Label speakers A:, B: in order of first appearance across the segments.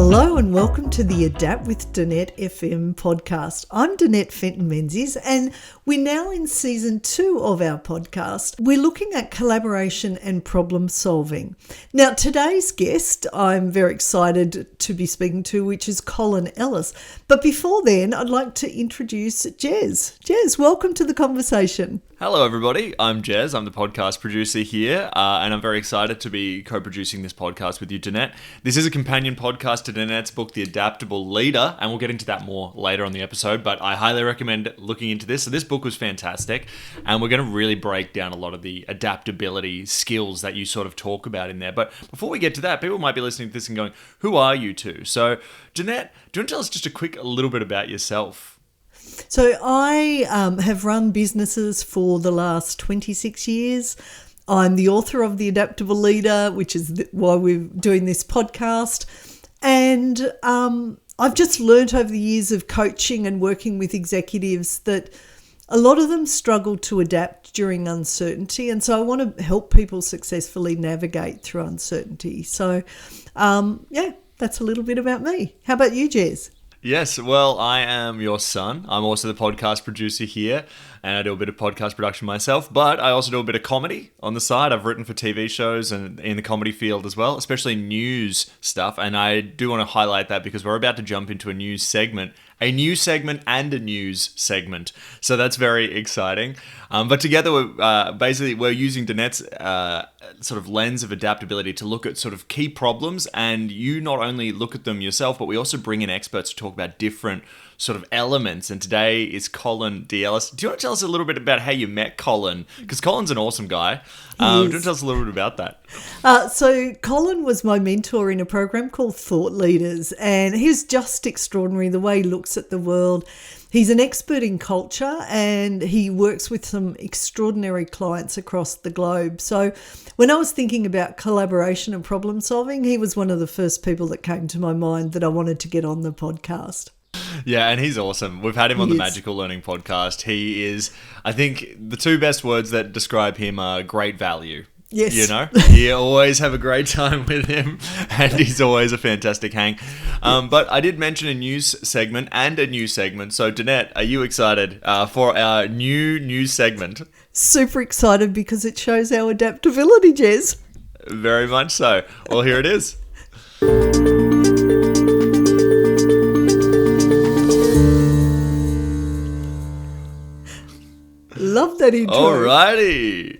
A: Hello and welcome to the Adapt with Danette F-M podcast. I'm Danette Fenton-Menzies and we're now in season 2 of our podcast. We're looking at collaboration and problem solving. Now today's guest I'm very excited to be speaking to, which is Colin Ellis. But before then, I'd like to introduce Jez. Jez, welcome to the conversation.
B: Hello everybody, I'm Jez, I'm the podcast producer here, and I'm very excited to be co-producing this podcast with you, Danette. This is a companion podcast to Danette's book, The Adaptable Leader, and we'll get into that more later on the episode, but I highly recommend looking into this. So this book was fantastic, and we're going to really break down a lot of the adaptability skills that you sort of talk about in there. But before we get to that, people might be listening to this and going, who are you two? So Danette, do you want to tell us just a little bit about yourself?
A: So I have run businesses for the last 26 years. I'm the author of The Adaptable Leader, which is why we're doing this podcast. And I've just learnt over the years of coaching and working with executives that a lot of them struggle to adapt during uncertainty. And so I want to help people successfully navigate through uncertainty. So, that's a little bit about me. How about you, Jez?
B: Yes, well, I am your son. I'm also the podcast producer here, and I do a bit of podcast production myself, but I also do a bit of comedy on the side. I've written for TV shows and in the comedy field as well, especially news stuff, and I do want to highlight that because we're about to jump into a new segment and a news segment. So that's very exciting. But together, we're using Danette's sort of lens of adaptability to look at sort of key problems, and you not only look at them yourself, but we also bring in experts to talk about different sort of elements. And today is Colin Ellis. Do you want to tell us a little bit about how you met Colin? Because Colin's an awesome guy. Do you want to tell us a little bit about that?
A: So Colin was my mentor in a program called Thought Leaders, and he's just extraordinary the way he looks at the world. He's an expert in culture and he works with some extraordinary clients across the globe. So when I was thinking about collaboration and problem solving, he was one of the first people that came to my mind that I wanted to get on the podcast.
B: Yeah, and he's awesome. We've had him on the Magical Learning podcast. He is, I think, the two best words that describe him are great value.
A: Yes.
B: You know, you always have a great time with him, and he's always a fantastic hang. But I did mention a news segment and a new segment. So, Danette, are you excited for our new news segment?
A: Super excited because it shows our adaptability, Jez.
B: Very much so. Well, here it is.
A: Love that intro.
B: Alrighty.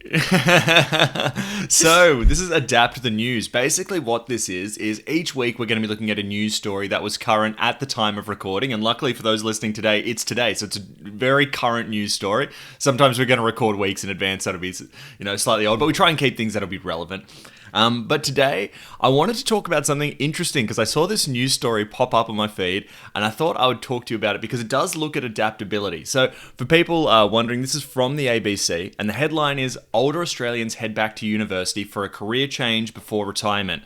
B: So this is Adapt the News. Basically what this is each week we're going to be looking at a news story that was current at the time of recording. And luckily for those listening today, it's today. So it's a very current news story. Sometimes we're going to record weeks in advance. That'll be, slightly odd, but we try and keep things that'll be relevant. But today, I wanted to talk about something interesting because I saw this news story pop up on my feed and I thought I would talk to you about it because it does look at adaptability. So for people wondering, this is from the ABC and the headline is Older Australians Head Back to University for a Career Change Before Retirement.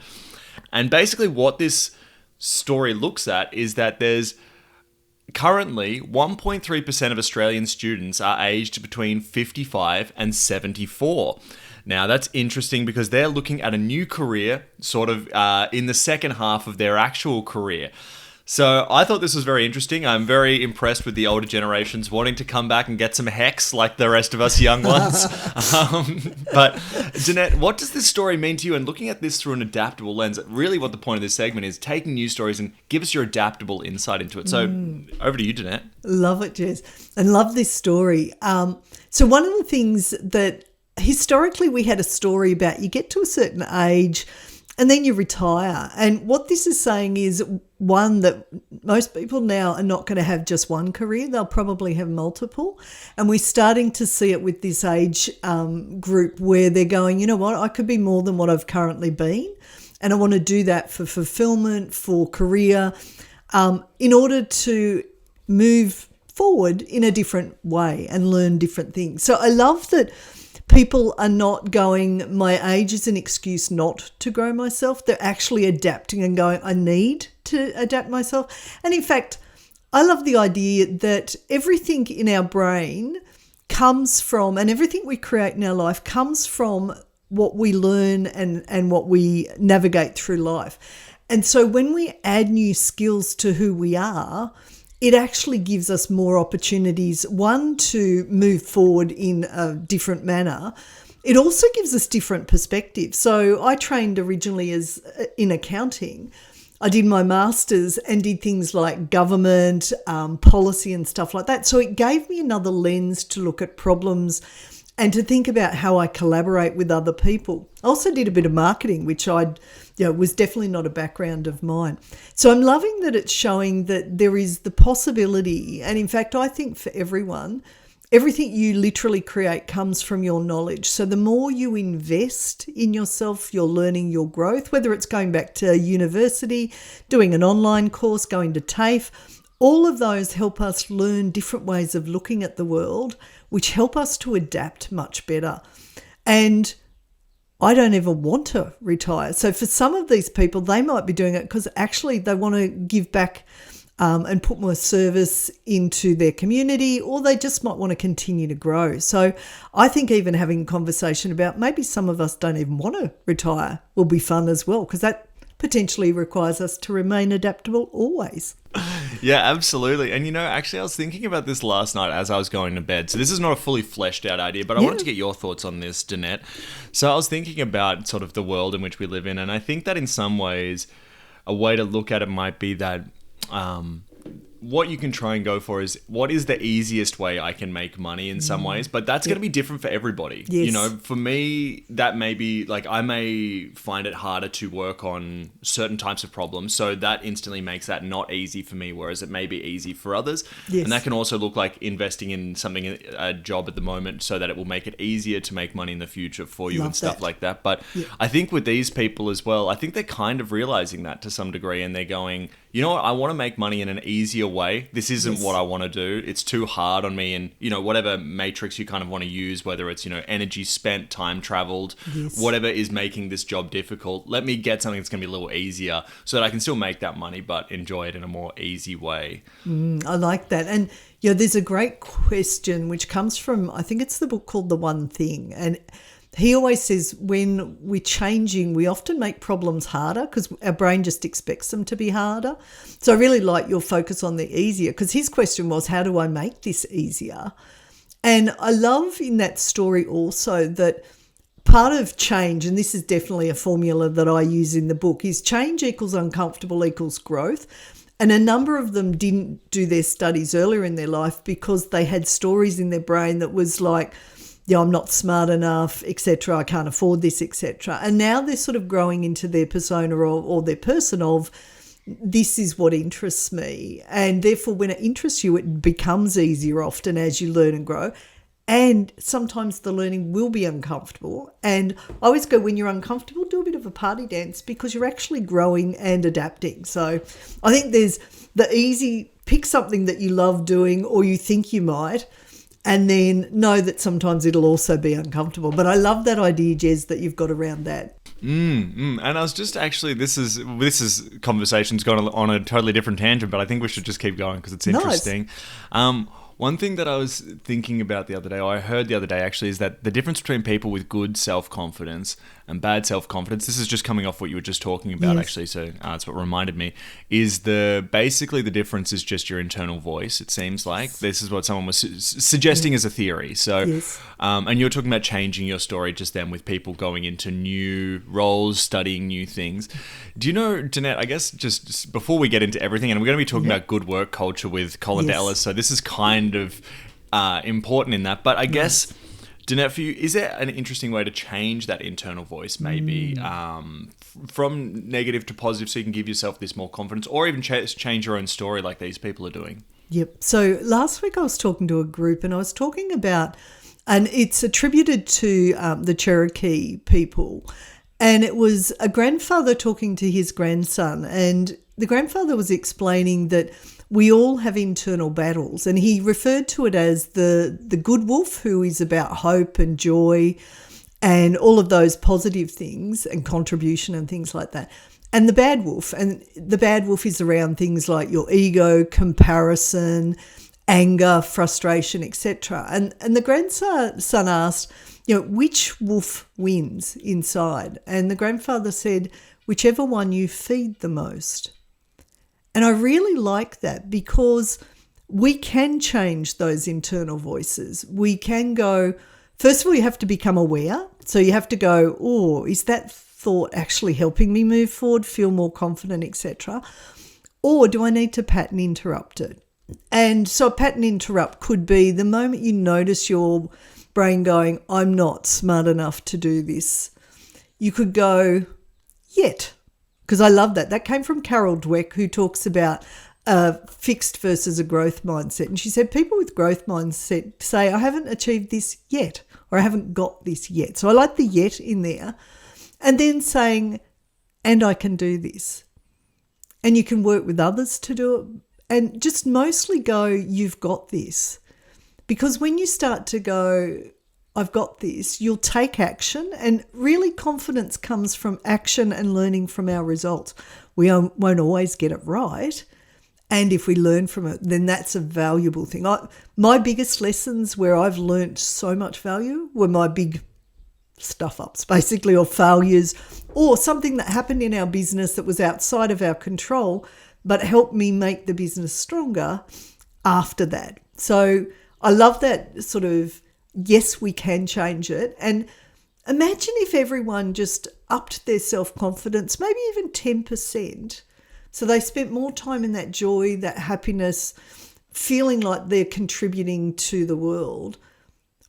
B: And basically what this story looks at is that there's currently 1.3% of Australian students are aged between 55 and 74. Now, that's interesting because they're looking at a new career sort of in the second half of their actual career. So I thought this was very interesting. I'm very impressed with the older generations wanting to come back and get some hex like the rest of us young ones. But Danette, what does this story mean to you? And looking at this through an adaptable lens, really what the point of this segment is, taking news stories and give us your adaptable insight into it. So over to you, Danette.
A: Love it, Jez. And love this story. So one of the things that historically we had a story about, you get to a certain age and then you retire. And what this is saying is, one, that most people now are not going to have just one career. They'll probably have multiple. And we're starting to see it with this age group where they're going, you know what, I could be more than what I've currently been. And I want to do that for fulfillment, for career, in order to move forward in a different way and learn different things. So I love that people are not going, my age is an excuse not to grow myself. They're actually adapting and going, I need to adapt myself. And in fact, I love the idea that everything in our brain comes from, and everything we create in our life comes from what we learn and what we navigate through life. And so when we add new skills to who we are, it actually gives us more opportunities, one, to move forward in a different manner. It also gives us different perspectives. So I trained originally as in accounting. I did my master's and did things like government, policy and stuff like that. So it gave me another lens to look at problems and to think about how I collaborate with other people. I also did a bit of marketing, which was definitely not a background of mine. So I'm loving that it's showing that there is the possibility, and in fact, I think for everyone, everything you literally create comes from your knowledge. So the more you invest in yourself, your learning, your growth, whether it's going back to university, doing an online course, going to TAFE, all of those help us learn different ways of looking at the world, which help us to adapt much better. And I don't ever want to retire. So for some of these people, they might be doing it because actually they want to give back and put more service into their community, or they just might want to continue to grow. So I think even having a conversation about maybe some of us don't even want to retire will be fun as well, because that potentially requires us to remain adaptable always.
B: Yeah, absolutely. And, actually, I was thinking about this last night as I was going to bed. So this is not a fully fleshed out idea, but I wanted to get your thoughts on this, Danette. So I was thinking about sort of the world in which we live in, and I think that in some ways, a way to look at it might be that what you can try and go for is, what is the easiest way I can make money in some ways, but that's going to be different for everybody.
A: Yes.
B: For me, that may be like, I may find it harder to work on certain types of problems. So that instantly makes that not easy for me, whereas it may be easy for others.
A: Yes.
B: And that can also look like investing in something, a job at the moment, so that it will make it easier to make money in the future for you. Love and stuff
A: that.
B: Like that. But I think with these people as well, I think they're kind of realizing that to some degree, and they're going, you know what, I want to make money in an easier way. This isn't what I want to do. It's too hard on me. And, whatever matrix you kind of want to use, whether it's, energy spent, time traveled, whatever is making this job difficult, let me get something that's going to be a little easier so that I can still make that money, but enjoy it in a more easy way.
A: I like that. And, there's a great question which comes from, I think it's the book called The One Thing. And he always says when we're changing, we often make problems harder because our brain just expects them to be harder. So I really like your focus on the easier, because his question was, how do I make this easier? And I love in that story also that part of change, and this is definitely a formula that I use in the book, is change equals uncomfortable equals growth. And a number of them didn't do their studies earlier in their life because they had stories in their brain that was like, I'm not smart enough, etc. I can't afford this, etc. And now they're sort of growing into their persona or their person of, this is what interests me. And therefore, when it interests you, it becomes easier often as you learn and grow. And sometimes the learning will be uncomfortable. And I always go, when you're uncomfortable, do a bit of a party dance, because you're actually growing and adapting. So I think there's the easy, pick something that you love doing or you think you might, and then know that sometimes it'll also be uncomfortable. But I love that idea, Jez, that you've got around that.
B: And I was just actually, this is conversation's gone on a totally different tangent, but I think we should just keep going because it's interesting. Nice. One thing that I was thinking about the other day, or I heard the other day actually, is that the difference between people with good self-confidence and bad self-confidence, this is just coming off what you were just talking about actually, so that's what reminded me, is basically the difference is just your internal voice, it seems like. This is what someone was suggesting as a theory. So, and you were talking about changing your story just then with people going into new roles, studying new things. Do you know, Danette, I guess just before we get into everything, and we're going to be talking about good work culture with Colin Ellis, so this is kind of important in that, but I guess, Danette, for you, is there an interesting way to change that internal voice, maybe from negative to positive, so you can give yourself this more confidence, or even change your own story like these people are doing? Yep.
A: So last week I was talking to a group, and I was talking about, and it's attributed to the Cherokee people, and it was a grandfather talking to his grandson, and the grandfather was explaining that we all have internal battles, and he referred to it as the good wolf, who is about hope and joy and all of those positive things and contribution and things like that. And the bad wolf is around things like your ego, comparison, anger, frustration, etc. And the grandson asked, which wolf wins inside? And the grandfather said, whichever one you feed the most. And I really like that because we can change those internal voices. We can go, first of all, you have to become aware. So you have to go, oh, is that thought actually helping me move forward, feel more confident, etc.? Or do I need to pattern interrupt it? And so a pattern interrupt could be the moment you notice your brain going, I'm not smart enough to do this. You could go, yet. Because I love that. That came from Carol Dweck, who talks about a fixed versus a growth mindset. And she said people with growth mindset say, I haven't achieved this yet, or I haven't got this yet. So I like the yet in there. And then saying, and I can do this. And you can work with others to do it. And just mostly go, you've got this. Because when you start to go, I've got this, you'll take action, and really confidence comes from action and learning from our results. We won't always get it right, and if we learn from it, then that's a valuable thing. My biggest lessons where I've learnt so much value were my big stuff-ups, basically, or failures, or something that happened in our business that was outside of our control but helped me make the business stronger after that. So I love that sort of, yes, we can change it. And imagine if everyone just upped their self-confidence, maybe even 10%. So they spent more time in that joy, that happiness, feeling like they're contributing to the world.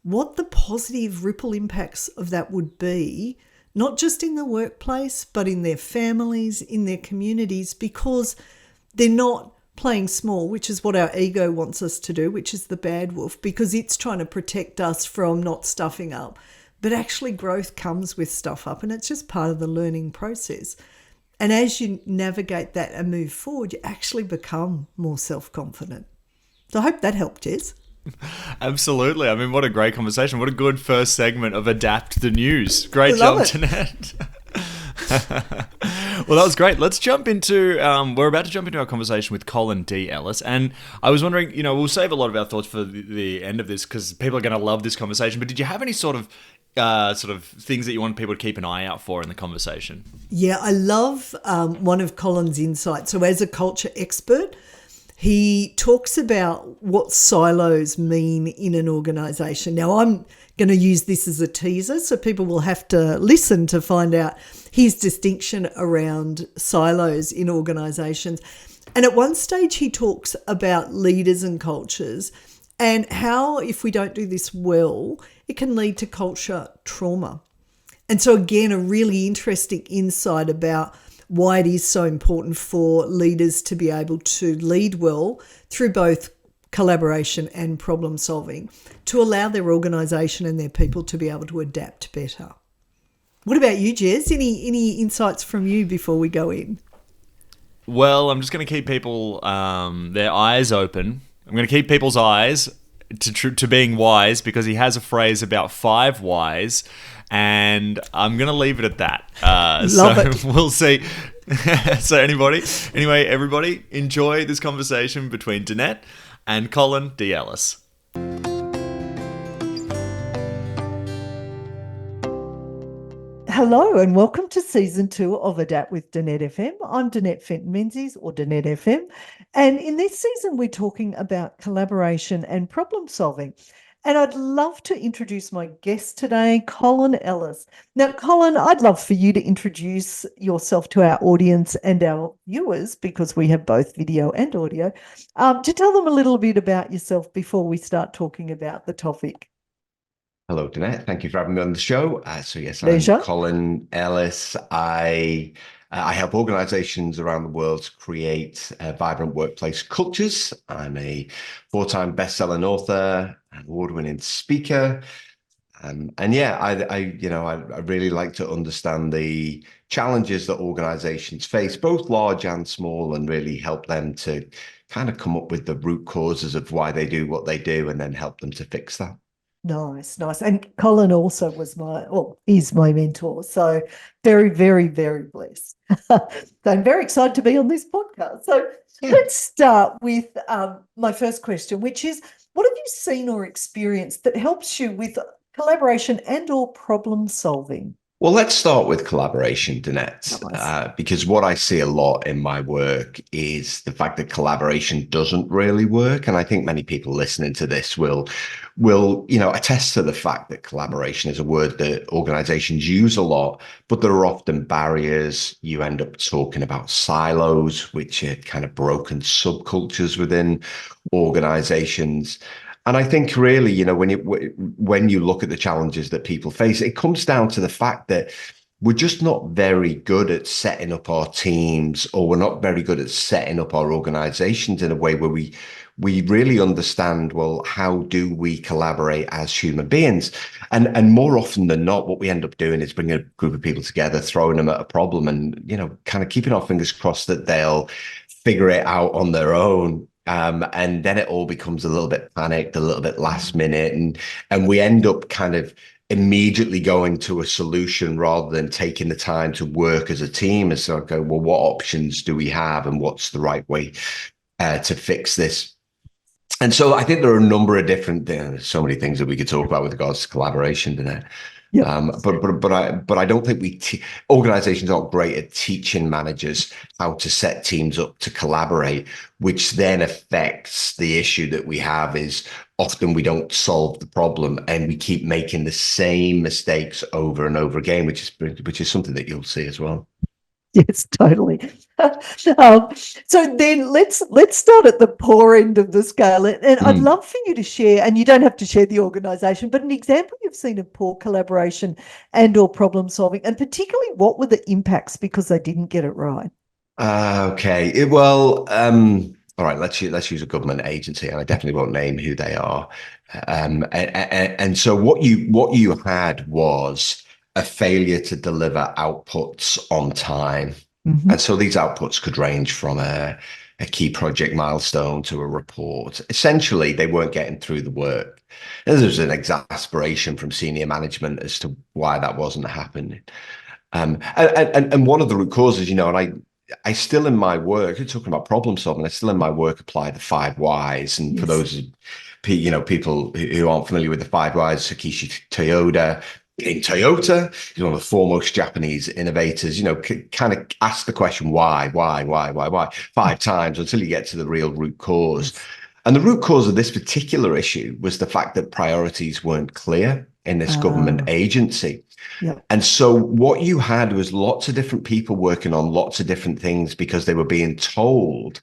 A: What the positive ripple impacts of that would be, not just in the workplace, but in their families, in their communities, because they're not playing small, which is what our ego wants us to do, which is the bad wolf, because it's trying to protect us from not stuffing up. But actually growth comes with stuff up, and it's just part of the learning process. And as you navigate that and move forward, you actually become more self-confident. So I hope that helped, Jez.
B: Absolutely. I mean, what a great conversation. What a good first segment of Adapt the News. Great job, Danette. Well, that was great. Let's jump into, we're about to jump into our conversation with Colin D. Ellis. And I was wondering, we'll save a lot of our thoughts for the end of this because people are going to love this conversation. But did you have any sort of things that you want people to keep an eye out for in the conversation? Yeah,
A: I love one of Colin's insights. So as a culture expert, he talks about what silos mean in an organisation. Now, I'm going to use this as a teaser, so people will have to listen to find out his distinction around silos in organisations. And at one stage, he talks about leaders and cultures and how, if we don't do this well, it can lead to culture trauma. And so, again, a really interesting insight about why it is so important for leaders to be able to lead well through both collaboration and problem solving to allow their organisation and their people to be able to adapt better. What about you, Jez? Any insights from you before we go in?
B: Well, I'm just going to keep people their eyes open. I'm going to keep people's eyes to being wise, because he has a phrase about 5 whys. And I'm going to leave it at that.
A: Love it.
B: We'll see. So anyway, everybody, enjoy this conversation between Danette and Colin D. Ellis.
A: Hello and welcome to Season 2 of Adapt with Danette FM. I'm Danette Fenton-Menzies, or Danette FM. And in this season, we're talking about collaboration and problem solving. And I'd love to introduce my guest today, Colin Ellis. Now, Colin, I'd love for you to introduce yourself to our audience and our viewers, because we have both video and audio, to tell them a little bit about yourself before we start talking about the topic.
C: Hello, Danette. Thank you for having me on the show. Yes,
A: Pleasure.
C: I'm Colin Ellis. I help organizations around the world to create vibrant workplace cultures. I'm a 4-time best-selling author, an award-winning speaker. I really like to understand the challenges that organizations face, both large and small, and really help them to kind of come up with the root causes of why they do what they do and then help them to fix that.
A: Nice. And Colin also is my mentor. So very, very, very blessed. So I'm very excited to be on this podcast. So let's start with my first question, which is, what have you seen or experienced that helps you with Collaboration and or problem solving.
C: Well, let's start with collaboration, Danette,
A: Nice.
C: because what I see a lot in my work is the fact that collaboration doesn't really work, and I think many people listening to this will attest to the fact that collaboration is a word that organizations use a lot, but there are often barriers. You end up talking about silos, which are kind of broken subcultures within organizations. And I think really, when you look at the challenges that people face, it comes down to the fact that we're just not very good at setting up our teams, or we're not very good at setting up our organizations in a way where we really understand, well, how do we collaborate as human beings? And more often than not, what we end up doing is bringing a group of people together, throwing them at a problem, and kind of keeping our fingers crossed that they'll figure it out on their own. And then it all becomes a little bit panicked, a little bit last minute, and we end up kind of immediately going to a solution rather than taking the time to work as a team. And so I go, well, what options do we have, and what's the right way to fix this? And so I think there are a number of different things, so many things that we could talk about with regards to collaboration today.
A: Yep.
C: But I don't think organizations aren't great at teaching managers how to set teams up to collaborate, which then affects the issue that we have is often we don't solve the problem and we keep making the same mistakes over and over again, which is something that you'll see as well.
A: Yes, totally. So then let's start at the poor end of the scale. And I'd love for you to share, and you don't have to share the organisation, but an example you've seen of poor collaboration and or problem solving, and particularly what were the impacts because they didn't get it right?
C: Okay. All right, let's use a government agency, and I definitely won't name who they are. And so what you had was a failure to deliver outputs on time.
A: Mm-hmm.
C: And so these outputs could range from a key project milestone to a report. Essentially, they weren't getting through the work. And there was an exasperation from senior management as to why that wasn't happening. And one of the root causes, and I still in my work, you're talking about problem solving, I still in my work apply the 5 whys. And for those people who aren't familiar with the 5 whys, Takeshi Toyoda, in Toyota, he's one of the foremost Japanese innovators, kind of ask the question, why 5 times until you get to the real root cause. And the root cause of this particular issue was the fact that priorities weren't clear in this government agency.
A: Yep.
C: And so what you had was lots of different people working on lots of different things because they were being told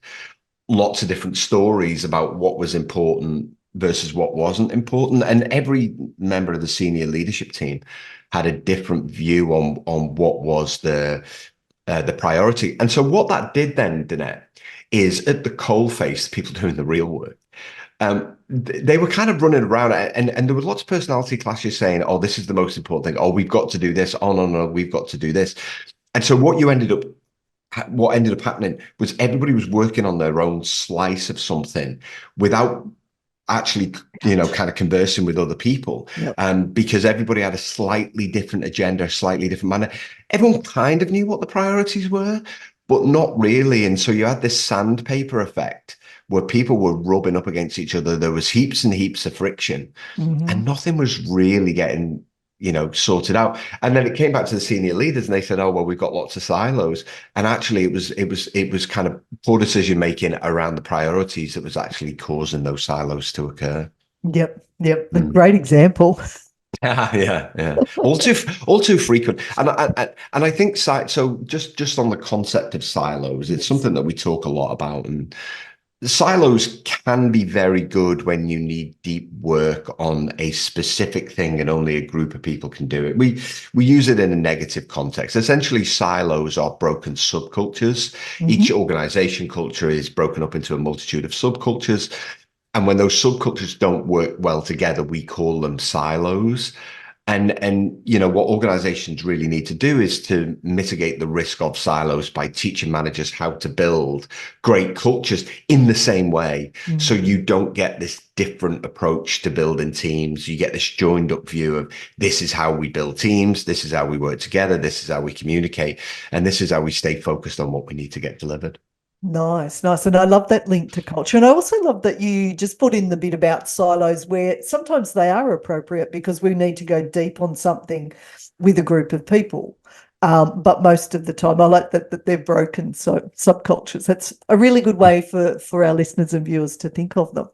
C: lots of different stories about what was important versus what wasn't important. And every member of the senior leadership team had a different view on what was the priority. And so what that did then, Danette, is at the coalface, people doing the real work, they were kind of running around, and there was lots of personality clashes saying, oh, this is the most important thing. Oh, we've got to do this. Oh, no, we've got to do this. And so what ended up happening was everybody was working on their own slice of something without actually, kind of conversing with other people.
A: Yep.
C: Because everybody had a slightly different agenda, a slightly different manner. Everyone kind of knew what the priorities were, but not really. And so you had this sandpaper effect where people were rubbing up against each other. There was heaps and heaps of friction, and nothing was really getting sorted out. And then it came back to the senior leaders and they said, oh, well, we've got lots of silos. And actually it was kind of poor decision making around the priorities that was actually causing those silos to occur.
A: Yep. A great example.
C: Yeah. All too frequent. And I think so just on the concept of silos, it's something that we talk a lot about, and silos can be very good when you need deep work on a specific thing and only a group of people can do it. We use it in a negative context. Essentially, silos are broken subcultures. Each organization culture is broken up into a multitude of subcultures. And when those subcultures don't work well together, we call them silos. And what organizations really need to do is to mitigate the risk of silos by teaching managers how to build great cultures in the same way. So you don't get this different approach to building teams. You get this joined up view of this is how we build teams. This is how we work together. This is how we communicate. And this is how we stay focused on what we need to get delivered.
A: Nice, nice. And I love that link to culture. And I also love that you just put in the bit about silos where sometimes they are appropriate because we need to go deep on something with a group of people. But most of the time, I like that they're broken subcultures. That's a really good way for our listeners and viewers to think of them.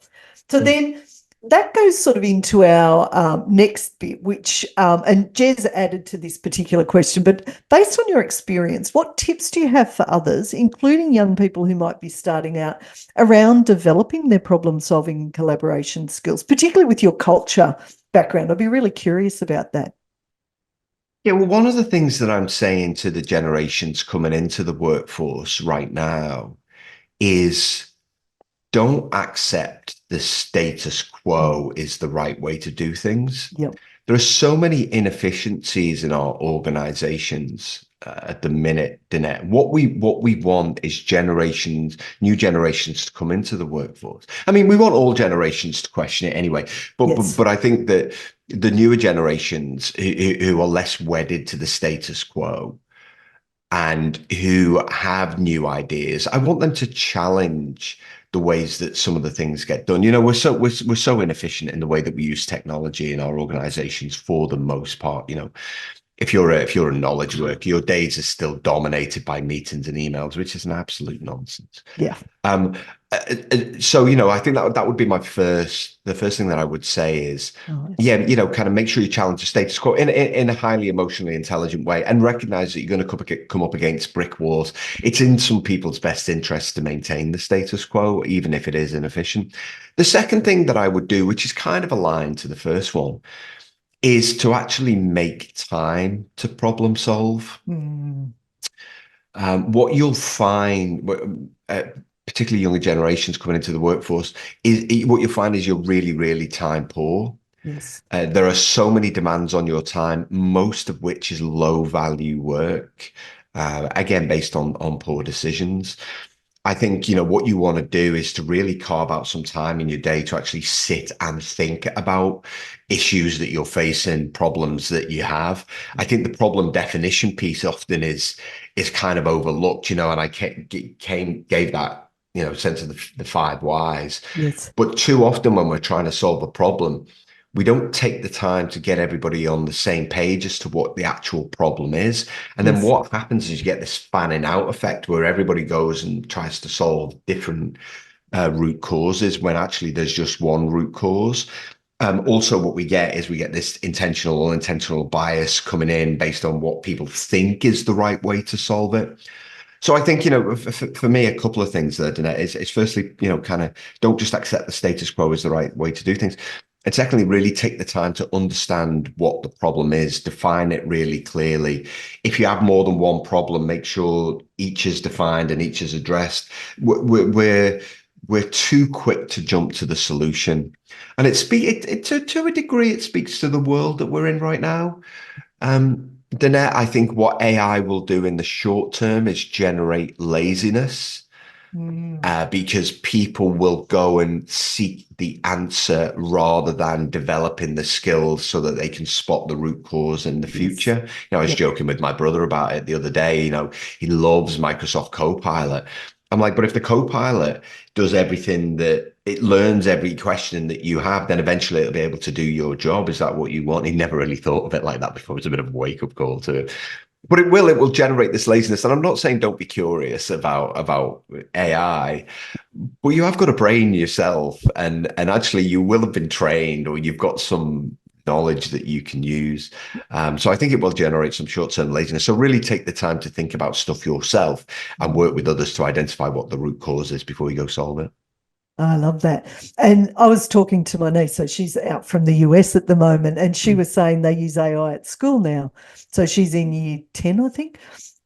A: So then that goes sort of into our next bit, which, and Jez added to this particular question, but based on your experience, what tips do you have for others, including young people who might be starting out, around developing their problem solving and collaboration skills, particularly with your culture background? I'd be really curious about that.
C: Yeah, well, one of the things that I'm saying to the generations coming into the workforce right now is don't accept the status quo is the right way to do things.
A: Yep.
C: There are so many inefficiencies in our organizations at the minute, Danette. What we want is new generations to come into the workforce. I mean, we want all generations to question it anyway, but
A: Yes.
C: but I think that the newer generations who are less wedded to the status quo and who have new ideas, I want them to challenge the ways that some of the things get done. You know, we're so inefficient in the way that we use technology in our organizations for the most part. You know, if you're a knowledge worker, your days are still dominated by meetings and emails, which is an absolute nonsense.
A: Yeah.
C: Um, so you know, I think that would be the first thing that I would say is,
A: Nice.
C: yeah, you know, kind of make sure you challenge the status quo in a highly emotionally intelligent way, and recognize that you're going to come up against brick walls. It's in some people's best interest to maintain the status quo, even if it is inefficient. The second thing that I would do, which is kind of aligned to the first one, is to actually make time to problem solve.
A: Mm,
C: What you'll find, particularly younger generations coming into the workforce, is what you'll find is you're really, really time poor.
A: yes.
C: There are so many demands on your time, most of which is low value work, again, based on poor decisions. I think, you know, what you want to do is to really carve out some time in your day to actually sit and think about issues that you're facing, problems that you have. I think the problem definition piece often is kind of overlooked, you know, and I gave that, you know, sense of the five whys.
A: Yes.
C: But too often when we're trying to solve a problem, we don't take the time to get everybody on the same page as to what the actual problem is. And then
A: Yes.
C: what happens is you get this fanning out effect where everybody goes and tries to solve different root causes when actually there's just one root cause. Also, what we get this intentional or unintentional bias coming in based on what people think is the right way to solve it. So I think, you know, for me, a couple of things there, Danette, is firstly, you know, kind of don't just accept the status quo as the right way to do things. And secondly, really take the time to understand what the problem is, define it really clearly. If you have more than one problem, make sure each is defined and each is addressed. We're too quick to jump to the solution. And to a degree, it speaks to the world that we're in right now. Danette, I think what AI will do in the short term is generate laziness
A: Mm,
C: because people will go and seek the answer rather than developing the skills so that they can spot the root cause in the
A: yes.
C: future. You know, I was
A: Yep.
C: joking with my brother about it the other day. You know, he loves Microsoft Copilot. I'm like, but if the Copilot does everything that it learns every question that you have, then eventually it'll be able to do your job. Is that what you want? He never really thought of it like that before. It was a bit of a wake up call to it. But it will generate this laziness. And I'm not saying don't be curious about AI, but you have got a brain yourself, and actually you will have been trained or you've got some knowledge that you can use. So I think it will generate some short-term laziness. So really take the time to think about stuff yourself and work with others to identify what the root cause is before you go solve it.
A: I love that. And I was talking to my niece, so she's out from the US at the moment, and she was saying they use AI at school now. So she's in year 10, I think.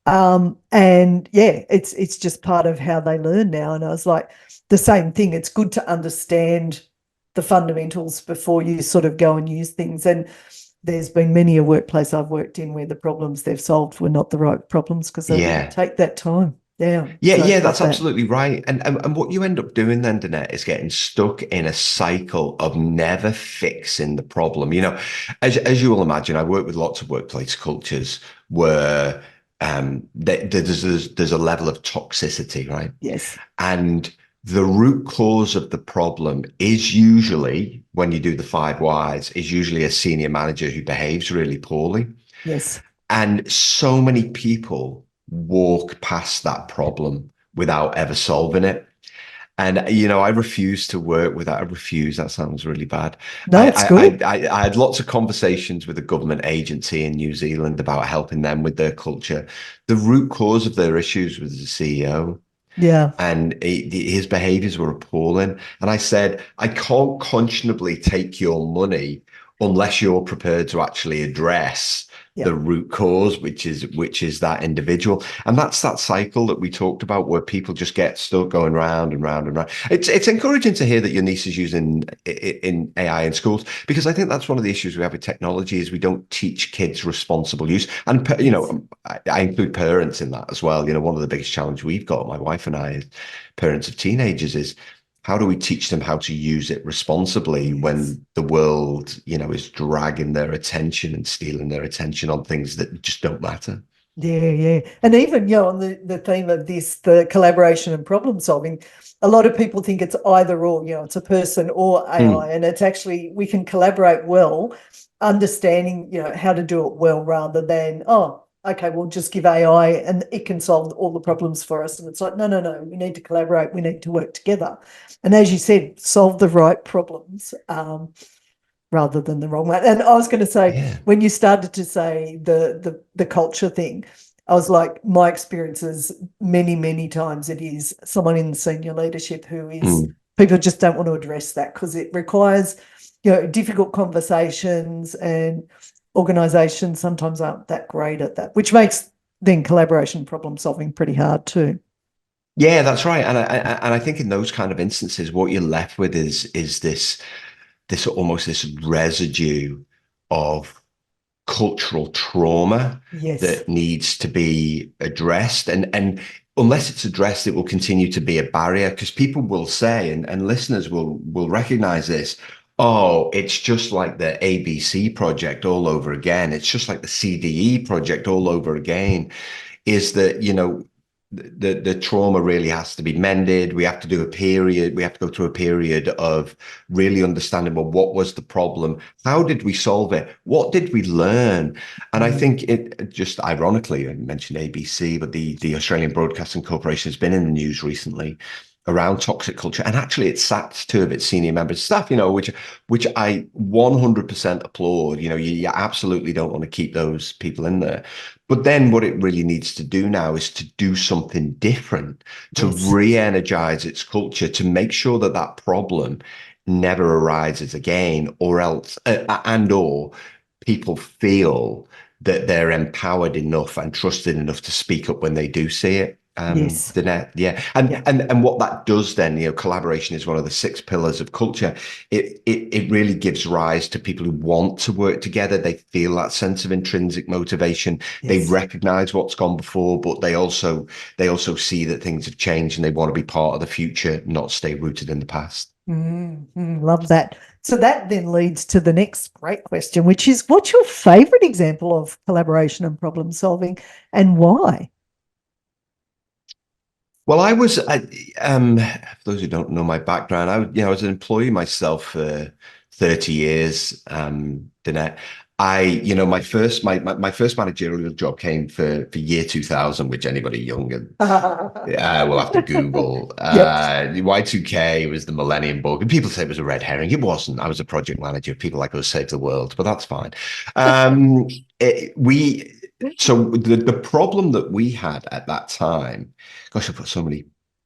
A: And yeah, it's just part of how they learn now. And I was like, the same thing. It's good to understand the fundamentals before you sort of go and use things. And there's been many a workplace I've worked in where the problems they've solved were not the right problems because they didn't
C: Yeah.
A: take that time. Yeah.
C: Yeah,
A: So
C: yeah,
A: love
C: that's
A: that.
C: absolutely right. And what you end up doing then, Danette, is getting stuck in a cycle of never fixing the problem. You know, as you will imagine, I work with lots of workplace cultures where there's a level of toxicity, right?
A: Yes.
C: And the root cause of the problem is usually, when you do the 5 whys, is usually a senior manager who behaves really poorly.
A: Yes.
C: And so many people walk past that problem without ever solving it. And I refuse to work with that. I refuse. That sounds really bad.
A: No, it's good.
C: I had lots of conversations with a government agency in New Zealand about helping them with their culture. The root cause of their issues was the CEO,
A: Yeah.
C: and his behaviors were appalling. And I said, I can't conscionably take your money unless you're prepared to actually address
A: Yeah.
C: the root cause, which is that individual. And that's that cycle that we talked about, where people just get stuck going round and round and round. It's encouraging to hear that your niece is using in AI in schools, because I think that's one of the issues we have with technology is we don't teach kids responsible use. And I include parents in that as well. One of the biggest challenges we've got, my wife and I, as parents of teenagers, is how do we teach them how to use it responsibly when the world, is dragging their attention and stealing their attention on things that just don't matter?
A: Yeah, yeah. And even, on the theme of this, the collaboration and problem solving, a lot of people think it's either or, it's a person or AI. And it's actually, we can collaborate well, understanding, how to do it well, rather than, oh, okay, we'll just give AI and it can solve all the problems for us. And it's like, no, we need to collaborate. We need to work together. And as you said, solve the right problems. Rather than the wrong one. And I was going to say, when you started to say the culture thing, I was like, my experiences many, many times, it is someone in senior leadership who is, people just don't want to address that because it requires, difficult conversations, and organisations sometimes aren't that great at that, which makes then collaboration problem solving pretty hard too.
C: Yeah, that's right. And I think in those kind of instances, what you're left with is this almost this residue of cultural trauma that needs to be addressed. And unless it's addressed, it will continue to be a barrier, because people will say, and listeners will recognize this, oh, it's just like the ABC project all over again. It's just like the CDE project all over again. Is that, the trauma really has to be mended. We have to do we have to go through a period of really understanding, well, what was the problem? How did we solve it? What did we learn? And I think it just ironically, I mentioned ABC, but the Australian Broadcasting Corporation has been in the news recently around toxic culture, and actually it sacked 2 of its senior members of staff, which I 100% applaud. You absolutely don't want to keep those people in there. But then what it really needs to do now is to do something different, to re-energize its culture, to make sure that that problem never arises again, or else, or people feel that they're empowered enough and trusted enough to speak up when they do see it. Danette, and what that does then, collaboration is one of the 6 pillars of culture. It really gives rise to people who want to work together. They feel that sense of intrinsic motivation. They recognize what's gone before, but they also see that things have changed and they want to be part of the future, not stay rooted in the past.
A: Love that. So that then leads to the next great question, which is, what's your favorite example of collaboration and problem solving, and why?
C: Well, I was, for those who don't know my background, I was an employee myself for 30 years, Danette. My first managerial job came for year 2000, which anybody younger will have to Google. Y2K was the Millennium Bug, and people say it was a red herring. It wasn't. I was a project manager. People like us save the world, but that's fine. So the problem that we had at that time, gosh, I put so many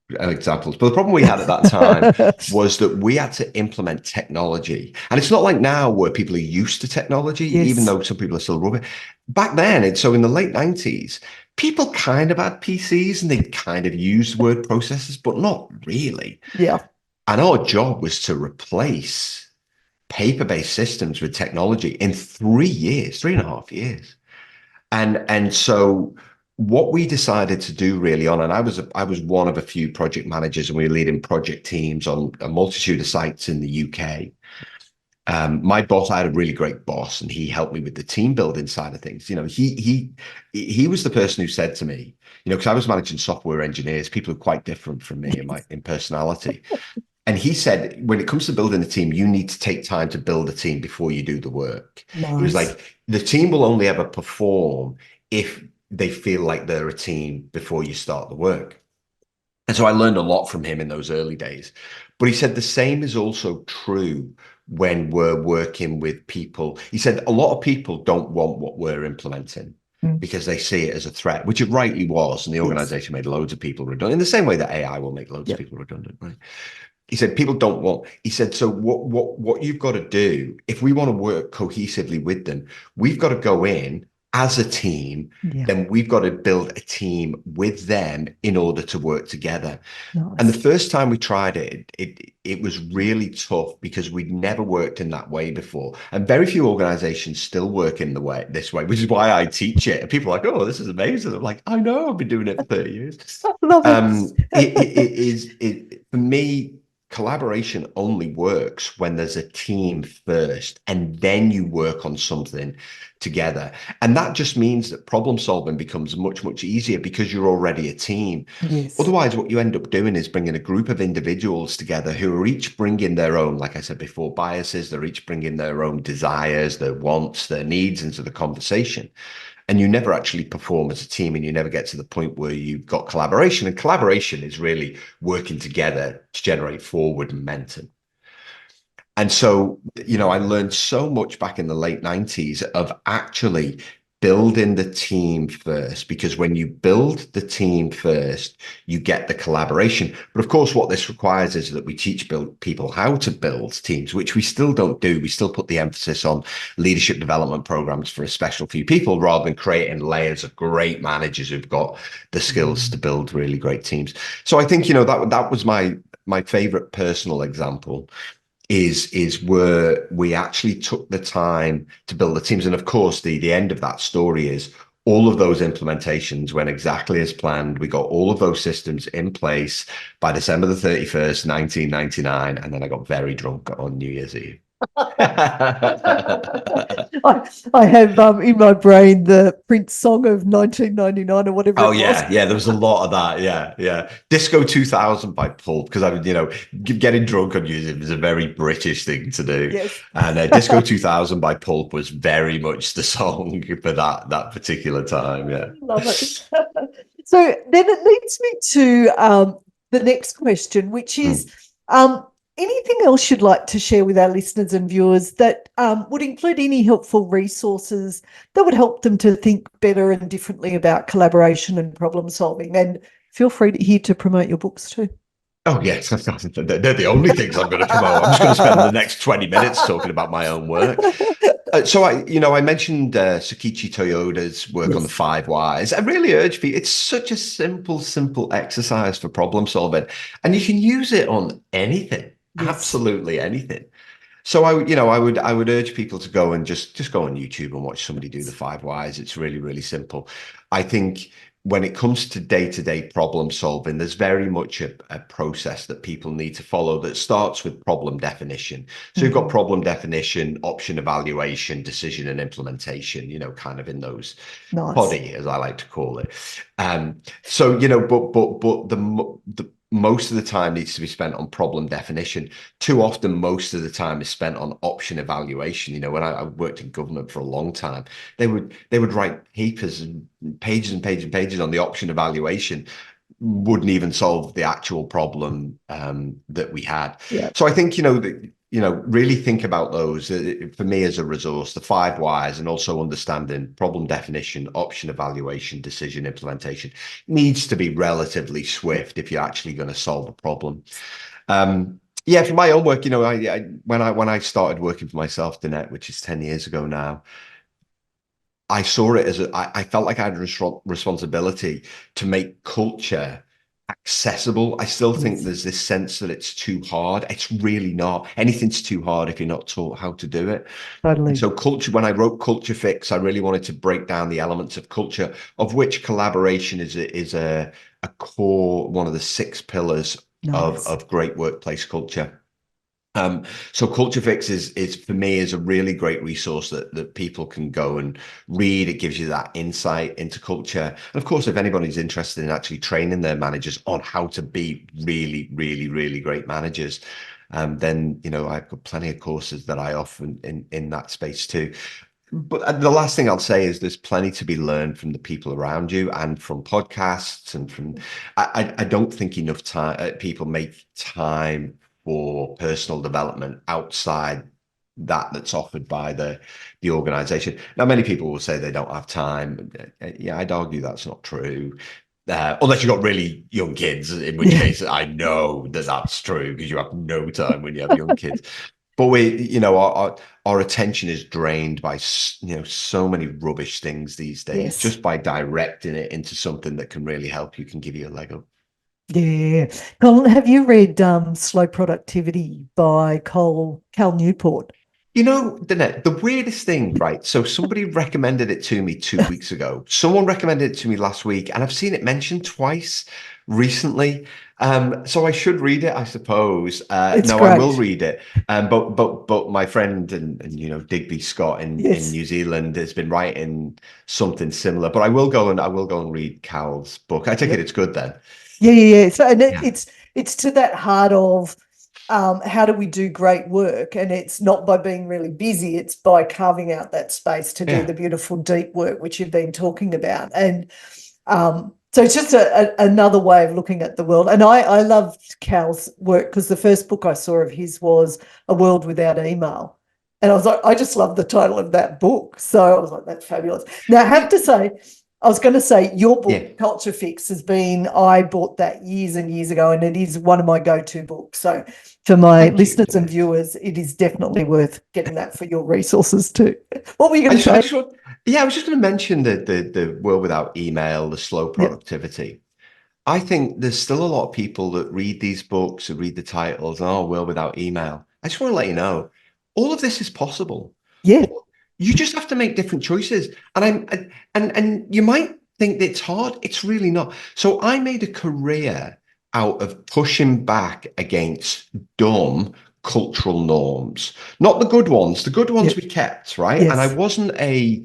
C: examples, but the problem we had at that time was that we had to implement technology. And it's not like now where people are used to technology, even though some people are still rubbish. Back then, so in the late 90s, people kind of had PCs and they kind of used word processors, but not really. And our job was to replace paper-based systems with technology in 3 years, 3.5 years. And so what we decided to do really on, and I was one of a few project managers, and we were leading project teams on a multitude of sites in the UK. My boss, I had a really great boss, and he helped me with the team building side of things. He was the person who said to me, because I was managing software engineers, people who are quite different from me in personality. And he said, when it comes to building a team, you need to take time to build a team before you do the work. He was
A: Nice.
C: like, the team will only ever perform if they feel like they're a team before you start the work. And so I learned a lot from him in those early days. But he said the same is also true when we're working with people. He said a lot of people don't want what we're implementing
A: Mm.
C: because they see it as a threat, which it rightly was. And the
A: Yes.
C: organization made loads of people redundant in the same way that AI will make loads of
A: Yep.
C: people redundant, right? He said people don't want. He said, so what you've got to do if we want to work cohesively with them, we've got to go in as a team.
A: Yeah.
C: Then we've got to build a team with them in order to work together. And the
A: Nice.
C: first time we tried it was really tough because we'd never worked in that way before. And very few organizations still work in this way, which is why I teach it. And people are like, oh, this is amazing. I'm like, I know, I've been doing it for 30 years.
A: Love it.
C: For me, collaboration only works when there's a team first, and then you work on something together. And that just means that problem solving becomes much, much easier because you're already a team.
A: Yes.
C: Otherwise, what you end up doing is bringing a group of individuals together who are each bringing their own, like I said before, biases. They're each bringing their own desires, their wants, their needs into the conversation. And you never actually perform as a team, and you never get to the point where you've got collaboration. And collaboration is really working together to generate forward momentum. And so, I learned so much back in the late 90s of actually building the team first, because when you build the team first, you get the collaboration. But of course, what this requires is that we teach people how to build teams, which we still don't do. We still put the emphasis on leadership development programs for a special few people rather than creating layers of great managers who've got the skills to build really great teams. So I think, that was my favorite personal example is where we actually took the time to build the teams. And of course, the end of that story is all of those implementations went exactly as planned. We got all of those systems in place by December the 31st, 1999. And then I got very drunk on New Year's Eve.
A: I have in my brain the Prince song of 1999 or whatever
C: Oh
A: it was.
C: yeah, there was a lot of that. Yeah. Disco 2000 by Pulp, because getting drunk on music is a very British thing to do.
A: Yes.
C: And Disco 2000 by Pulp was very much the song for that particular time. Yeah.
A: Love it. So then it leads me to the next question, which is anything else you'd like to share with our listeners and viewers that would include any helpful resources that would help them to think better and differently about collaboration and problem solving? And feel free to promote your books too.
C: Oh yes, they're the only things I'm going to promote. I'm just going to spend the next 20 minutes talking about my own work. So I mentioned Sakichi Toyoda's work on the 5 whys. I really urge people. It's such a simple exercise for problem solving, and you can use it on anything, absolutely anything. So I would urge people to go and just go on YouTube and watch somebody do the 5 whys. It's really, really simple. I think when it comes to day-to-day problem solving, there's very much a process that people need to follow that starts with problem definition. So you've got problem definition, option evaluation, decision and implementation, kind of in those poddy, as I like to call it. So, but the most of the time needs to be spent on problem definition. Too often, most of the time is spent on option evaluation. When I worked in government for a long time, they would write papers and pages and pages and pages on the option evaluation, wouldn't even solve the actual problem that we had. Yeah. So I think, really think about those for me as a resource, the 5 whys, and also understanding problem definition, option evaluation, decision implementation needs to be relatively swift if you're actually going to solve a problem. For my own work, when I started working for myself, Danette, which is 10 years ago now, I saw it as I felt like I had a responsibility to make culture accessible. I still think there's this sense that it's too hard. It's really not. Anything's too hard if you're not taught how to do it. Totally. So culture, when I wrote Culture Fix, I really wanted to break down the elements of culture, of which collaboration is a core, one of the 6 pillars of great workplace culture. So Culture Fix is for me is a really great resource that people can go and read. It gives you that insight into culture. And of course, if anybody's interested in actually training their managers on how to be really, really, really great managers, then I've got plenty of courses that I offer in that space too. But the last thing I'll say is there's plenty to be learned from the people around you and from podcasts and from. I don't think enough time people make time for personal development outside that's offered by the organization. Now, many people will say they don't have time. Yeah, I'd argue that's not true. Unless you've got really young kids, in which case I know that that's true because you have no time when you have young kids. But our attention is drained by so many rubbish things these days.
A: Yes.
C: Just by directing it into something that can really help you, can give you a leg up.
A: Yeah. Colin, have you read Slow Productivity by Cal Newport?
C: Danette, the weirdest thing, right? So somebody recommended it to me 2 weeks ago. Someone recommended it to me last week, and I've seen it mentioned twice recently. So I should read it, I suppose.
A: It's
C: No,
A: great.
C: I will read it. But my friend and Digby Scott in New Zealand has been writing something similar. But I will go and read Cal's book. I take it it's good then.
A: Yeah. So it's to that heart of how do we do great work? And it's not by being really busy, it's by carving out that space to do the beautiful deep work, which you've been talking about. And so it's just another way of looking at the world. And I loved Cal's work because the first book I saw of his was A World Without Email. And I was like, I just love the title of that book. So I was like, that's fabulous. Now, I have to say, I was going to say your book, Culture Fix, I bought that years and years ago, and it is one of my go-to books. So for my listeners and viewers, it is definitely worth getting that for your resources too. What were you going to say?
C: I was just going to mention the World Without Email, the Slow Productivity. Yep. I think there's still a lot of people that read these books and read the titles, World Without Email. I just want to let you know, all of this is possible.
A: Yeah.
C: You just have to make different choices. And you might think that it's hard. It's really not. So I made a career out of pushing back against dumb cultural norms, not the good ones. The good ones we kept, right? Yes. And I wasn't a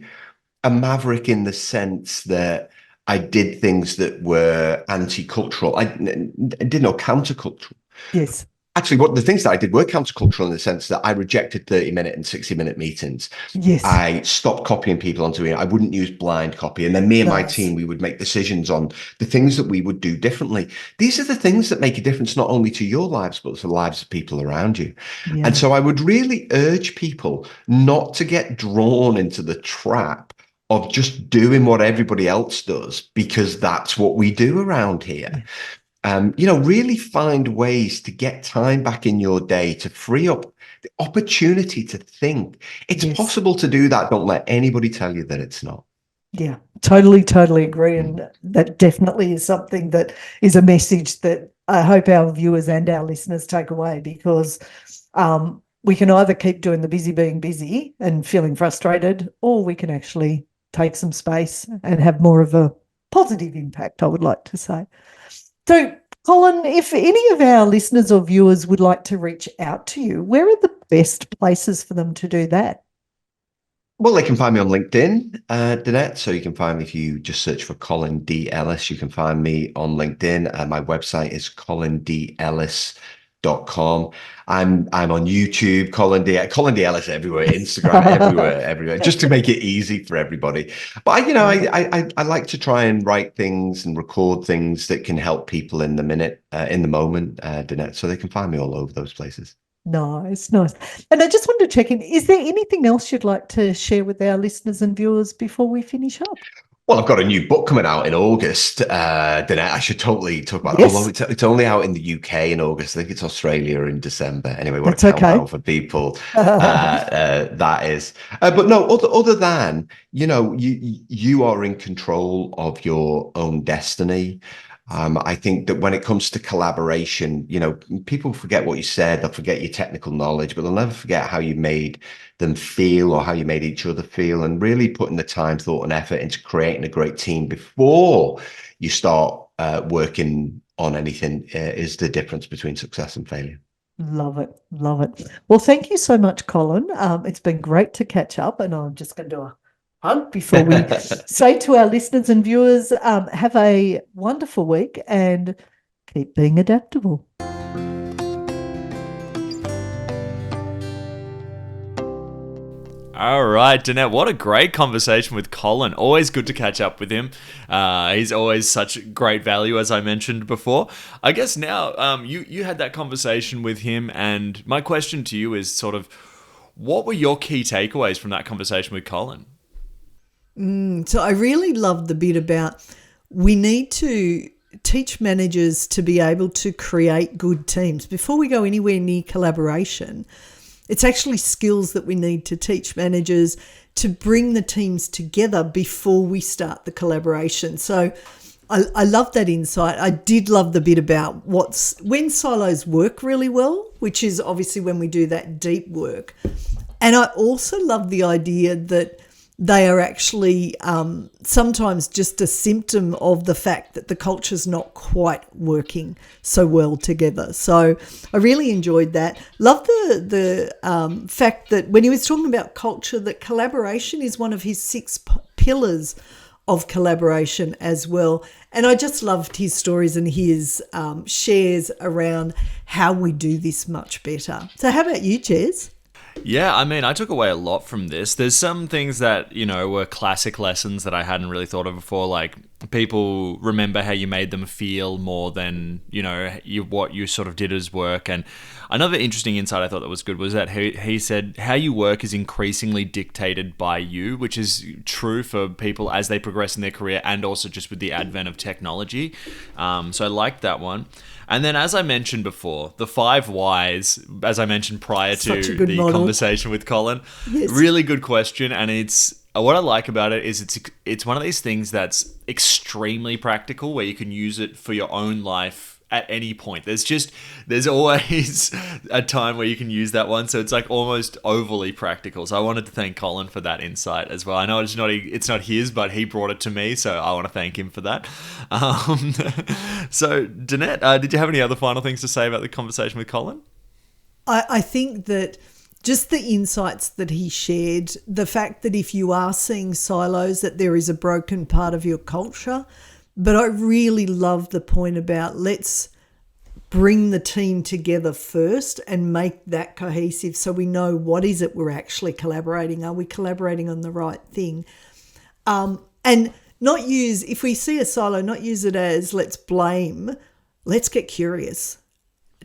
C: maverick in the sense that I did things that were anti-cultural. I did no countercultural.
A: Yes.
C: Actually, what the things that I did were countercultural in the sense that I rejected 30-minute and 60-minute meetings.
A: Yes.
C: I stopped copying people onto it. I wouldn't use blind copy. And then me and my team, we would make decisions on the things that we would do differently. These are the things that make a difference not only to your lives, but to the lives of people around you. Yeah. And so I would really urge people not to get drawn into the trap of just doing what everybody else does, because that's what we do around here. Yeah. Really find ways to get time back in your day to free up the opportunity to think. It's possible to do that. Don't let anybody tell you that it's not.
A: Yeah, totally agree. And that definitely is something that is a message that I hope our viewers and our listeners take away, because we can either keep doing the being busy and feeling frustrated, or we can actually take some space and have more of a positive impact, I would like to say. So, Colin, if any of our listeners or viewers would like to reach out to you, where are the best places for them to do that?
C: Well, they can find me on LinkedIn, Danette. So you can find me if you just search for Colin D. Ellis. You can find me on LinkedIn. My website is colindellis.com. I'm on YouTube, Colin D. Ellis everywhere, Instagram, everywhere, just to make it easy for everybody. But I like to try and write things and record things that can help people in the moment, Danette. So they can find me all over those places.
A: Nice. And I just wanted to check in, is there anything else you'd like to share with our listeners and viewers before we finish up?
C: Well, I've got a new book coming out in August, Danette. I should totally talk about it. Although it's only out in the UK in August. I think it's Australia in December. Anyway, what a countdown for people that is. But no, other than, you are in control of your own destiny. I think that when it comes to collaboration, people forget what you said, they'll forget your technical knowledge, but they'll never forget how you made them feel or how you made each other feel, and really putting the time, thought, and effort into creating a great team before you start working on anything is the difference between success and failure.
A: Love it. Love it. Well, thank you so much, Colin. It's been great to catch up, and I'm just going to do a hug before we say to our listeners and viewers, have a wonderful week and keep being adaptable.
B: All right, Danette, what a great conversation with Colin. Always good to catch up with him. He's always such great value, as I mentioned before. I guess now you had that conversation with him, and my question to you is sort of, what were your key takeaways from that conversation with Colin?
A: So I really loved the bit about we need to teach managers to be able to create good teams. Before we go anywhere near collaboration, it's actually skills that we need to teach managers to bring the teams together before we start the collaboration. So I love that insight. I did love the bit about when silos work really well, which is obviously when we do that deep work. And I also love the idea that they are actually sometimes just a symptom of the fact that the culture's not quite working so well together. So I really enjoyed that. Love the fact that when he was talking about culture, that collaboration is one of his 6 pillars of collaboration as well. And I just loved his stories and his shares around how we do this much better. So how about you, Jez?
B: Yeah, I mean, I took away a lot from this. There's some things that, were classic lessons that I hadn't really thought of before, like people remember how you made them feel more than, what you sort of did as work. And another interesting insight I thought that was good was that he said how you work is increasingly dictated by you, which is true for people as they progress in their career and also just with the advent of technology. So I liked that one. And then, as I mentioned before, the 5 whys, as I mentioned prior to the conversation with Colin, yes. Really good question. And it's what I like about it is it's one of these things that's extremely practical where you can use it for your own life at any point. There's always a time where you can use that one. So it's like almost overly practical. So I wanted to thank Colin for that insight as well. I know it's not his, but he brought it to me. So I want to thank him for that. So Danette, did you have any other final things to say about the conversation with Colin?
A: I think that just the insights that he shared, the fact that if you are seeing silos, that there is a broken part of your culture. But I really love the point about let's bring the team together first and make that cohesive so we know what is it we're actually collaborating. Are we collaborating on the right thing? And not use, if we see a silo, not use it as let's blame, let's get curious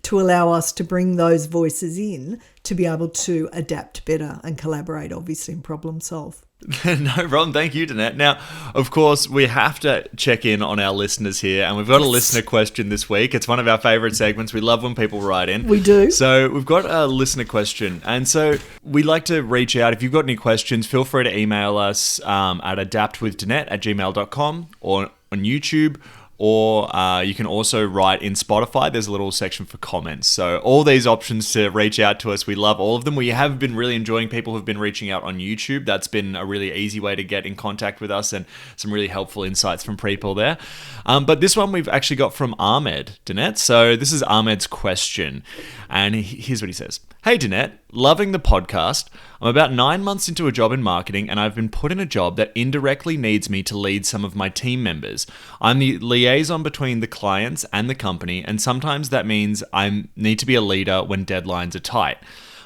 A: to allow us to bring those voices in to be able to adapt better and collaborate, obviously, and problem solve.
B: No problem. Thank you, Danette. Now, of course, we have to check in on our listeners here, and we've got a listener question this week. It's one of our favourite segments. We love when people write in.
A: We do.
B: So we've got a listener question, and so we'd like to reach out. If you've got any questions, feel free to email us at adaptwithdanette@gmail.com or on YouTube. Or you can also write in Spotify. There's a little section for comments. So all these options to reach out to us, we love all of them. We have been really enjoying people who've been reaching out on YouTube. That's been a really easy way to get in contact with us and some really helpful insights from people there. But this one we've actually got from Ahmed, Danette. So this is Ahmed's question. And here's what he says. Hey, Danette, loving the podcast. I'm about 9 months into a job in marketing and I've been put in a job that indirectly needs me to lead some of my team members. I'm the liaison between the clients and the company, and sometimes that means I need to be a leader when deadlines are tight.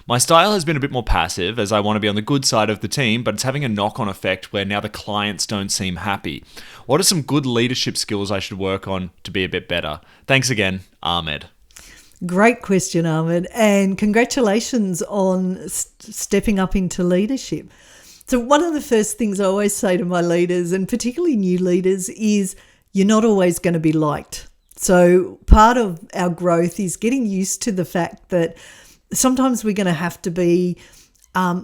B: My style has been a bit more passive as I want to be on the good side of the team, but it's having a knock-on effect where now the clients don't seem happy. What are some good leadership skills I should work on to be a bit better? Thanks again, Ahmed.
A: Great question, Ahmed, and congratulations on stepping up into leadership. So one of the first things I always say to my leaders, and particularly new leaders, is you're not always going to be liked. So part of our growth is getting used to the fact that sometimes we're going to have to be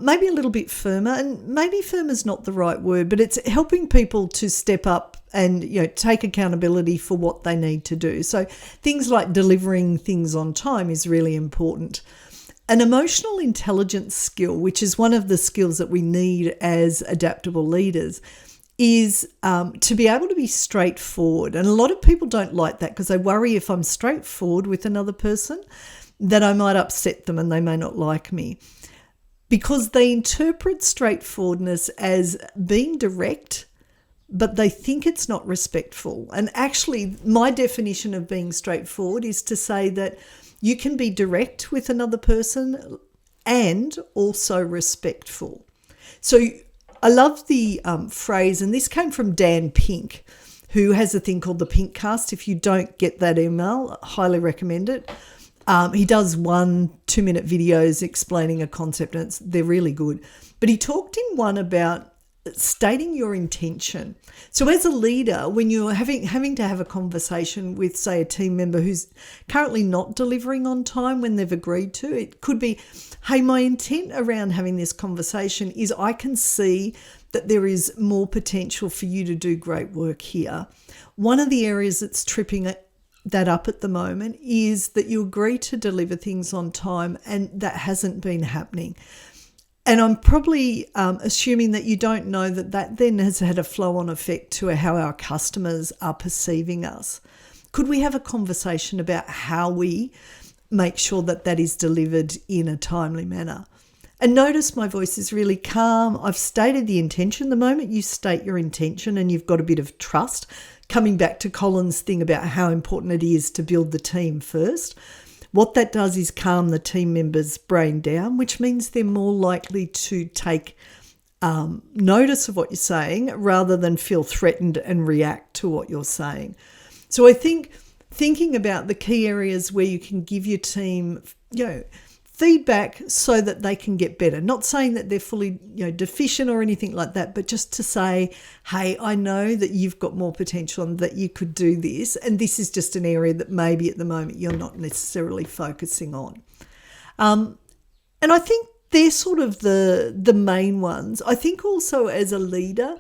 A: maybe a little bit firmer, and maybe firm is not the right word, but it's helping people to step up and take accountability for what they need to do. So things like delivering things on time is really important. An emotional intelligence skill, which is one of the skills that we need as adaptable leaders, is to be able to be straightforward. And a lot of people don't like that because they worry if I'm straightforward with another person, that I might upset them and they may not like me, because they interpret straightforwardness as being direct, but they think it's not respectful. And actually, my definition of being straightforward is to say that you can be direct with another person and also respectful. So I love the phrase, and this came from Dan Pink, who has a thing called the Pink Cast. If you don't get that email, I highly recommend it. He does 1-2-minute videos explaining a concept, and they're really good. But he talked in one about stating your intention. So as a leader, when you're having to have a conversation with, say, a team member who's currently not delivering on time when they've agreed to, it could be, hey, my intent around having this conversation is I can see that there is more potential for you to do great work here. One of the areas that's tripping that up at the moment is that you agree to deliver things on time and that hasn't been happening. And I'm probably assuming that you don't know that then has had a flow-on effect to how our customers are perceiving us. Could we have a conversation about how we make sure that that is delivered in a timely manner? And notice my voice is really calm. I've stated the intention. The moment you state your intention and you've got a bit of trust, coming back to Colin's thing about how important it is to build the team first, what that does is calm the team member's brain down, which means they're more likely to take notice of what you're saying rather than feel threatened and react to what you're saying. So I think thinking about the key areas where you can give your team, feedback so that they can get better. Not saying that they're fully, deficient or anything like that, but just to say, hey, I know that you've got more potential and that you could do this, and this is just an area that maybe at the moment you're not necessarily focusing on. And I think they're sort of the main ones. I think also as a leader,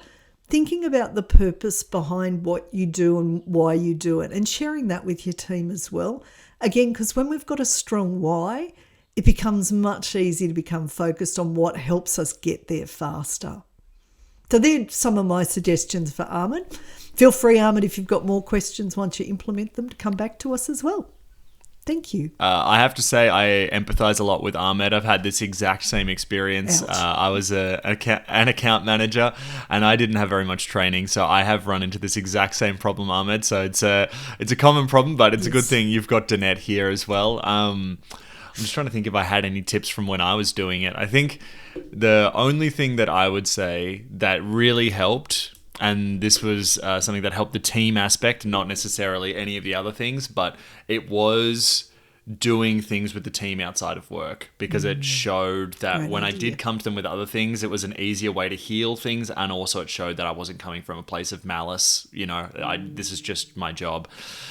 A: thinking about the purpose behind what you do and why you do it, and sharing that with your team as well. Again, because when we've got a strong why, it becomes much easier to become focused on what helps us get there faster. So they're some of my suggestions for Ahmed. Feel free, Ahmed, if you've got more questions once you implement them, to come back to us as well. Thank you.
B: I have to say I empathise a lot with Ahmed. I've had this exact same experience. I was an account manager and I didn't have very much training, so I have run into this exact same problem, Ahmed. So it's a common problem, but it's a good thing you've got Danette here as well. I'm just trying to think if I had any tips from when I was doing it. I think the only thing that I would say that really helped, and this was something that helped the team aspect, not necessarily any of the other things, but it was doing things with the team outside of work, because it showed that when I did come to them with other things, it was an easier way to heal things, and also it showed that I wasn't coming from a place of malice. This is just my job.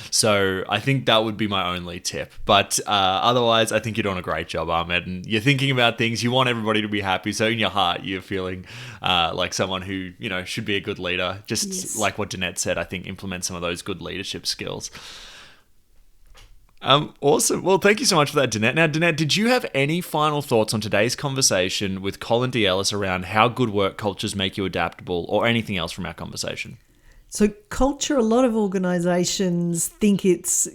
B: So I think that would be my only tip. But otherwise, I think you're doing a great job, Ahmed, and you're thinking about things. You want everybody to be happy, so in your heart, you're feeling like someone who should be a good leader. Just like what Danette said, I think implement some of those good leadership skills. Awesome. Well, thank you so much for that, Danette. Now, Danette, did you have any final thoughts on today's conversation with Colin Ellis around how good work cultures make you adaptable, or anything else from our conversation?
A: So culture, a lot of organisations think it's,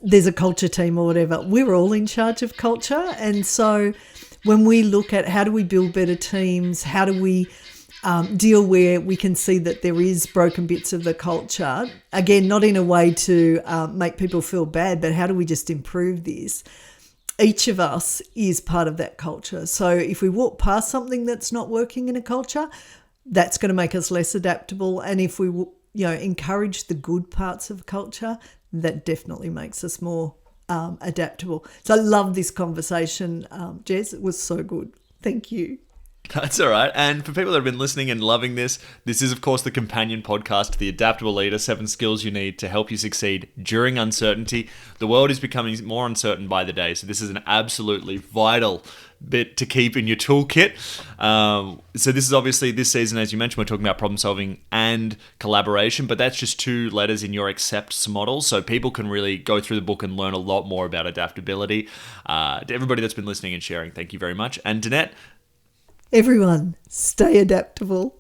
A: there's a culture team or whatever. We're all in charge of culture. And so when we look at how do we build better teams, how do we deal where we can see that there is broken bits of the culture, again, not in a way to make people feel bad, but how do we just improve this? Each of us is part of that culture. So if we walk past something that's not working in a culture, that's going to make us less adaptable. And if we encourage the good parts of culture, that definitely makes us more adaptable. So I love this conversation, Jez. It was so good. Thank you.
B: That's all right. And for people that have been listening and loving this is, of course, the companion podcast to The Adaptable Leader, 7 skills you need to help you succeed during uncertainty. The world is becoming more uncertain by the day, so this is an absolutely vital bit to keep in your toolkit. So this is obviously, this season, as you mentioned, we're talking about problem solving and collaboration, but that's just 2 letters in your accepts model, so people can really go through the book and learn a lot more about adaptability. To everybody that's been listening and sharing, thank you very much. And Danette,
A: everyone, stay adaptable.